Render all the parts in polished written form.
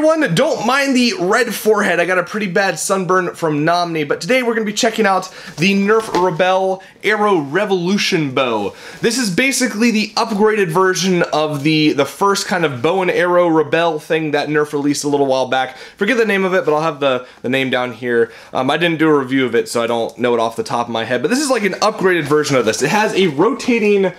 everyone, don't mind the red forehead. I got a pretty bad sunburn from Nomni, but today we're going to be checking out the Nerf Rebelle Arrow Revolution bow. This is basically the upgraded version of the first kind of bow and arrow Rebelle thing that Nerf released a little while back. Forget the name of it, but I'll have the name down here. I didn't do a review of it, so I don't know it off the top of my head, but this is like an upgraded version of this. It has a rotating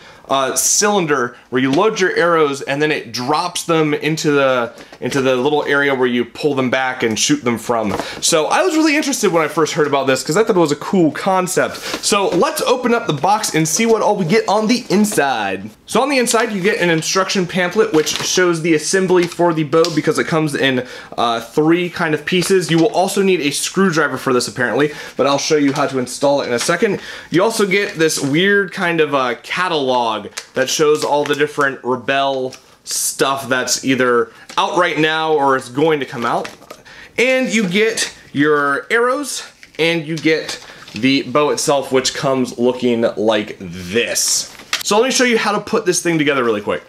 cylinder where you load your arrows and then it drops them into the little area where you pull them back and shoot them from. So I was really interested when I first heard about this because I thought it was a cool concept. So let's open up the box and see what all we get on the inside. So on the inside you get an instruction pamphlet which shows the assembly for the bow because it comes in 3 kind of pieces. You will also need a screwdriver for this apparently, but I'll show you how to install it in a second. You also get this weird kind of catalog that shows all the different Rebelle stuff that's either out right now or is going to come out. And you get your arrows and you get the bow itself, which comes looking like this. So let me show you how to put this thing together really quick.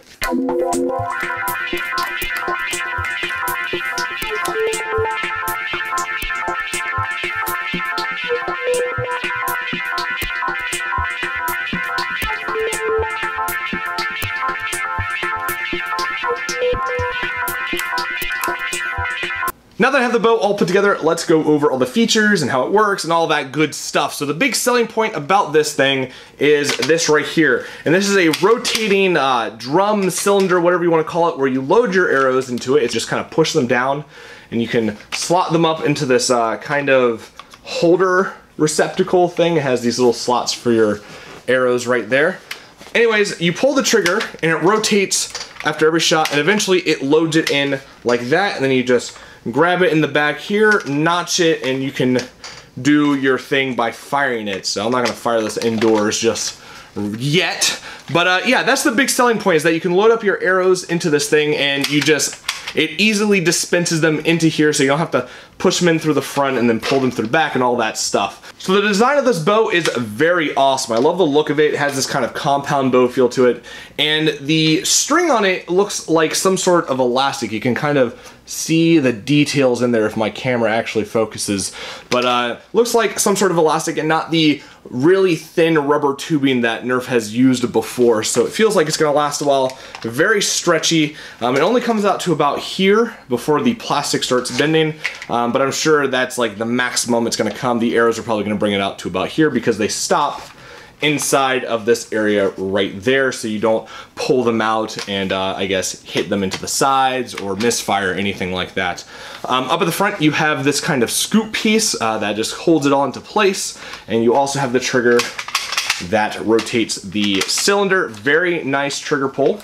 Now that I have the bow all put together, let's go over all the features and how it works and all that good stuff. So the big selling point about this thing is this right here. And this is a rotating drum cylinder, whatever you want to call it, where you load your arrows into it. It's just kind of push them down and you can slot them up into this kind of holder receptacle thing. It has these little slots for your arrows right there. Anyways, you pull the trigger and it rotates after every shot and eventually it loads it in like that, and then you just grab it in the back here, notch it, and you can do your thing by firing it. So I'm not gonna fire this indoors just yet. But yeah, that's the big selling point, is that you can load up your arrows into this thing and it easily dispenses them into here, so you don't have to push them in through the front and then pull them through the back and all that stuff. So the design of this bow is very awesome. I love the look of it. It has this kind of compound bow feel to it. And the string on it looks like some sort of elastic. You can kind of see the details in there if my camera actually focuses. But looks like some sort of elastic and not the really thin rubber tubing that Nerf has used before. So it feels like it's gonna last a while. Very stretchy. It only comes out to about here before the plastic starts bending. But I'm sure that's like the maximum it's gonna come. The arrows are probably gonna bring it out to about here because they stop inside of this area right there, so you don't pull them out and I guess hit them into the sides or misfire, anything like that. Up at the front you have this kind of scoop piece that just holds it all into place, and you also have the trigger that rotates the cylinder. Very nice trigger pull.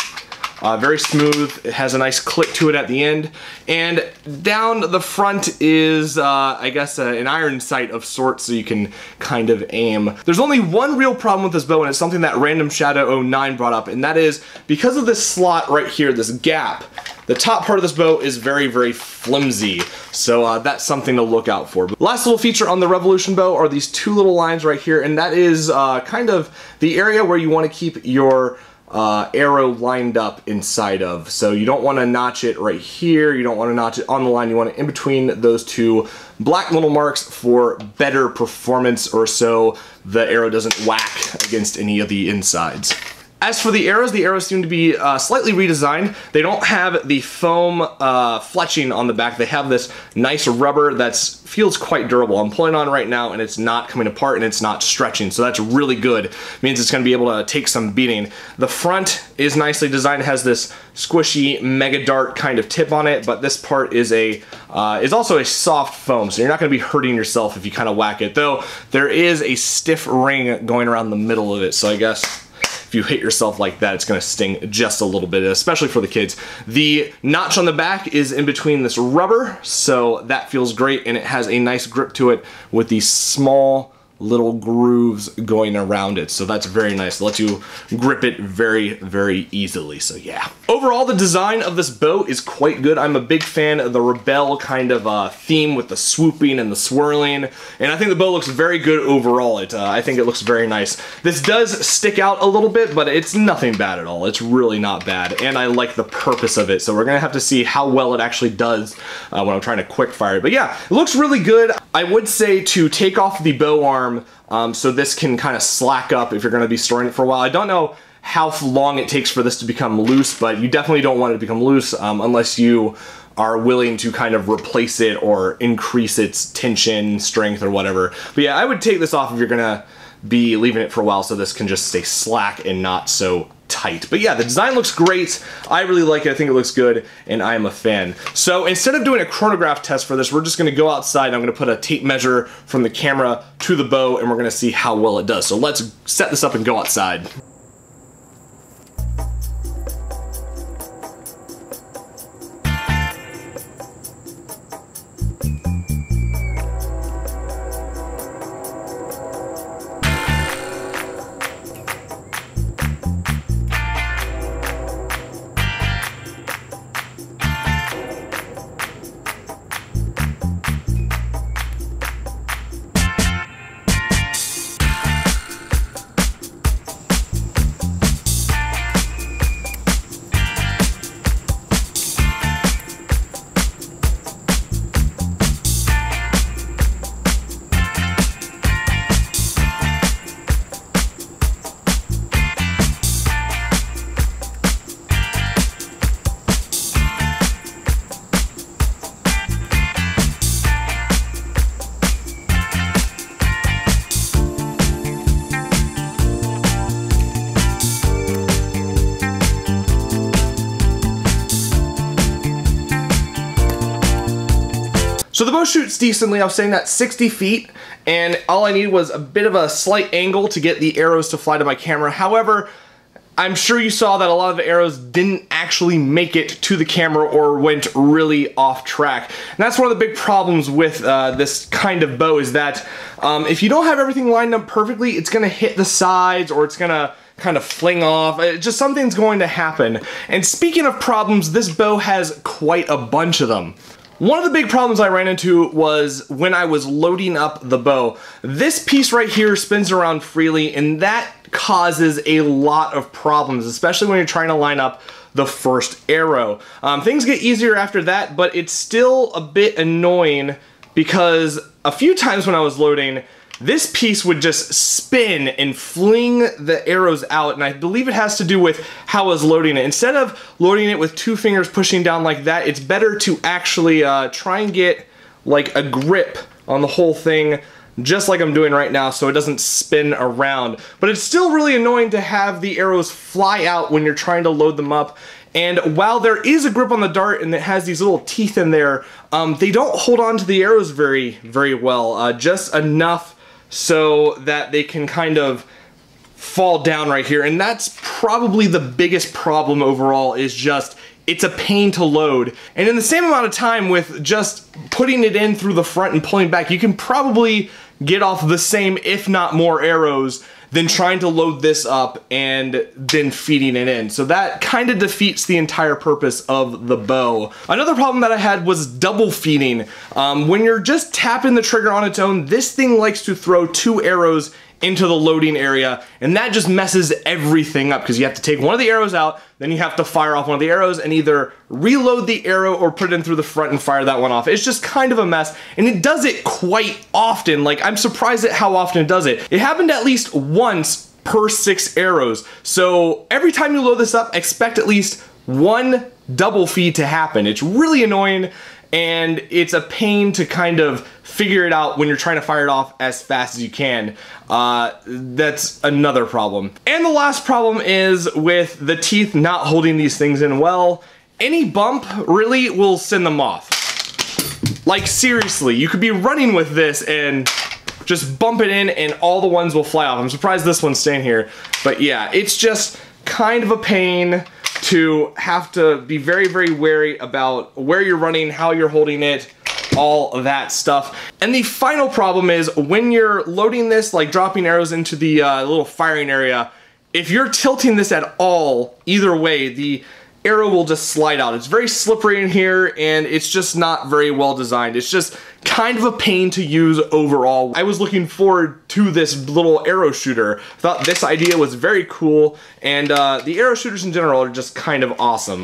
Very smooth. It has a nice click to it at the end. And down the front is, I guess, an iron sight of sorts, so you can kind of aim. There's only one real problem with this bow, and it's something that Random Shadow 09 brought up, and that is because of this slot right here, this gap, the top part of this bow is very, very flimsy. So that's something to look out for. Last little feature on the Revolution bow are these 2 little lines right here, and that is kind of the area where you want to keep your arrow lined up inside of. So you don't want to notch it right here, you don't want to notch it on the line, you want it in between those 2 black little marks for better performance, or so the arrow doesn't whack against any of the insides. As for the arrows seem to be slightly redesigned. They don't have the foam fletching on the back. They have this nice rubber that feels quite durable. I'm pulling on right now and it's not coming apart and it's not stretching, so that's really good. It means it's going to be able to take some beating. The front is nicely designed. It has this squishy mega dart kind of tip on it, but this part is also a soft foam, so you're not going to be hurting yourself if you kind of whack it. Though there is a stiff ring going around the middle of it, so I guess if you hit yourself like that, it's gonna sting just a little bit, especially for the kids. The notch on the back is in between this rubber, so that feels great, and it has a nice grip to it with these small little grooves going around it, so that's very nice. It lets you grip it very, very easily, so yeah. Overall, the design of this bow is quite good. I'm a big fan of the Rebelle kind of theme with the swooping and the swirling, and I think the bow looks very good overall. I think it looks very nice. This does stick out a little bit, but it's nothing bad at all. It's really not bad, and I like the purpose of it, so we're gonna have to see how well it actually does when I'm trying to quick fire it. But yeah, it looks really good. I would say to take off the bow arm so this can kind of slack up if you're going to be storing it for a while. I don't know how long it takes for this to become loose, but you definitely don't want it to become loose unless you are willing to kind of replace it or increase its tension, strength, or whatever. But yeah, I would take this off if you're going to be leaving it for a while so this can just stay slack and not so tight. But yeah, the design looks great. I really like it. I think it looks good, and I am a fan. So instead of doing a chronograph test for this, we're just gonna go outside and I'm gonna put a tape measure from the camera to the bow, and we're gonna see how well it does. So let's set this up and go outside. So the bow shoots decently. I was saying that 60 feet, and all I needed was a bit of a slight angle to get the arrows to fly to my camera. However, I'm sure you saw that a lot of the arrows didn't actually make it to the camera or went really off track. And that's one of the big problems with this kind of bow, is that if you don't have everything lined up perfectly, it's gonna hit the sides, or it's gonna kind of fling off. Just something's going to happen. And speaking of problems, this bow has quite a bunch of them. One of the big problems I ran into was when I was loading up the bow. This piece right here spins around freely, and that causes a lot of problems, especially when you're trying to line up the first arrow. Things get easier after that, but it's still a bit annoying because a few times when I was loading, this piece would just spin and fling the arrows out, and I believe it has to do with how I was loading it. Instead of loading it with 2 fingers pushing down like that, it's better to actually try and get like a grip on the whole thing, just like I'm doing right now, so it doesn't spin around. But it's still really annoying to have the arrows fly out when you're trying to load them up. And while there is a grip on the dart and it has these little teeth in there, they don't hold on to the arrows very, very well. Just enough so that they can kind of fall down right here. And that's probably the biggest problem overall, is just it's a pain to load. And in the same amount of time with just putting it in through the front and pulling back, you can probably get off the same, if not more, arrows than trying to load this up and then feeding it in. So that kind of defeats the entire purpose of the bow. Another problem that I had was double feeding. When you're just tapping the trigger on its own, this thing likes to throw 2 arrows into the loading area, and that just messes everything up because you have to take one of the arrows out, then you have to fire off one of the arrows and either reload the arrow or put it in through the front and fire that one off. It's just kind of a mess, and it does it quite often. Like, I'm surprised at how often it does it. It happened at least once per 6 arrows. So every time you load this up, expect at least 1 double feed to happen. It's really annoying, and it's a pain to kind of figure it out when you're trying to fire it off as fast as you can. That's another problem. And the last problem is with the teeth not holding these things in well. Any bump really will send them off. Like, seriously, you could be running with this and just bump it in and all the ones will fly off. I'm surprised this one's staying here. But yeah, it's just kind of a pain to have to be very, very wary about where you're running, how you're holding it, all of that stuff. And the final problem is when you're loading this, like dropping arrows into the little firing area, if you're tilting this at all, either way, the arrow will just slide out. It's very slippery in here, and it's just not very well designed. It's just kind of a pain to use overall. I was looking forward to this little arrow shooter. Thought this idea was very cool, and the arrow shooters in general are just kind of awesome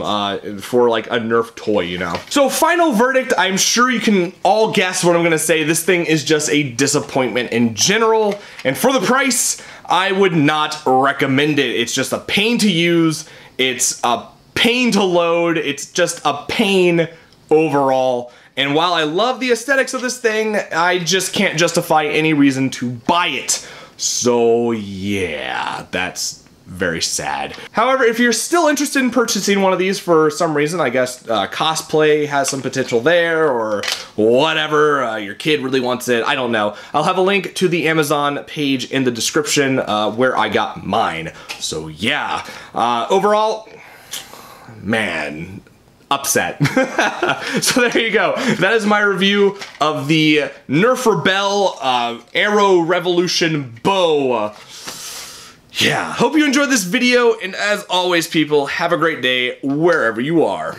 for like a Nerf toy, you know. So final verdict, I'm sure you can all guess what I'm gonna say. This thing is just a disappointment in general, and for the price, I would not recommend it. It's just a pain to use. It's a pain to load. It's just a pain overall. And while I love the aesthetics of this thing, I just can't justify any reason to buy it. So yeah, that's very sad. However, if you're still interested in purchasing one of these for some reason, I guess cosplay has some potential there, or whatever, your kid really wants it, I don't know. I'll have a link to the Amazon page in the description where I got mine. So yeah, overall, man, upset. So there you go. That is my review of the Nerf Rebelle Arrow Revolution bow. Yeah, hope you enjoyed this video, and as always, people, have a great day wherever you are.